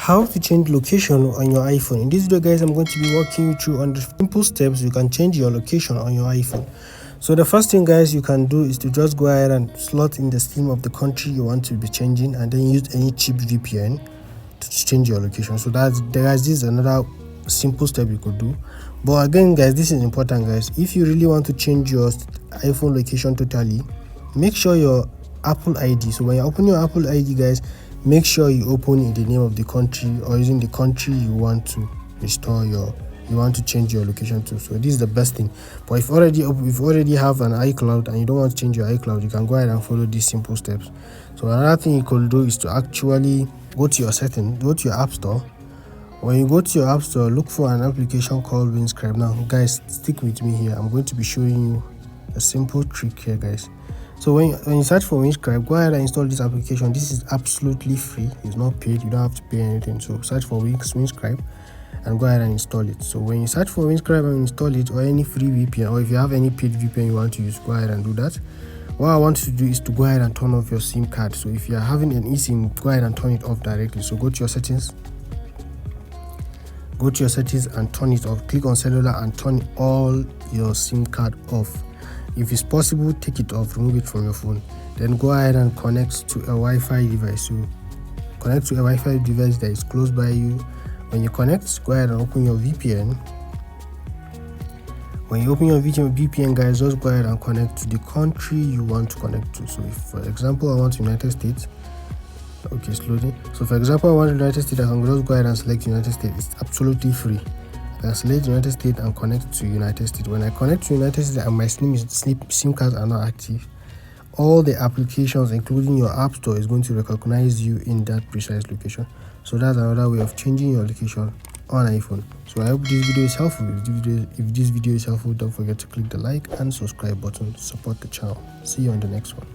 How to change location on your iPhone. In this video, guys, I'm going to be walking you through on the simple steps you can change your location on your iPhone. So the first thing, guys, you can do is to just go ahead and slot in the SIM of the country you want to be changing, and then use any cheap VPN to change your location. So this is another simple step you could do. But again, guys, this is important, guys. If you really want to change your iPhone location totally, make sure your Apple ID. So when you open your Apple ID, guys, make sure you open in the name of the country or using the country you want to change your location to. So this is the best thing. But if you already have an iCloud and you don't want to change your iCloud, you can go ahead and follow these simple steps. So another thing you could do is to actually go to your settings, go to your app store. When you go to your app store, look for an application called Windscribe. Now, guys, stick with me here. I'm going to be showing you a simple trick here, guys. So when you search for Windscribe, go ahead and install this application. This is absolutely free. It's not paid. You don't have to pay anything. So search for Windscribe and go ahead and install it. So when you search for Windscribe and install it, or any free VPN, or if you have any paid VPN you want to use, go ahead and do that. What I want you to do is to go ahead and turn off your SIM card. So if you are having an eSIM, go ahead and turn it off directly. So go to your settings. Go to your settings and turn it off. Click on cellular and turn all your SIM card off. If it's possible, take it off, remove it from your phone. Then go ahead and connect to a Wi-Fi device. So connect to a Wi-Fi device that is close by you. When you connect, go ahead and open your VPN. When you open your VPN, guys, just go ahead and connect to the country you want to connect to. So if, for example, I want United States. Okay, it's loading. So for example, I want United States, I can just go ahead and select United States. It's absolutely free. I can select United States and connect to United States. When I connect to United States and my SIM cards are not active, all the applications, including your app store, is going to recognize you in that precise location. So that's another way of changing your location on iPhone. So I hope this video is helpful. If this video is helpful, don't forget to click the like and subscribe button to support the channel. See you on the next one.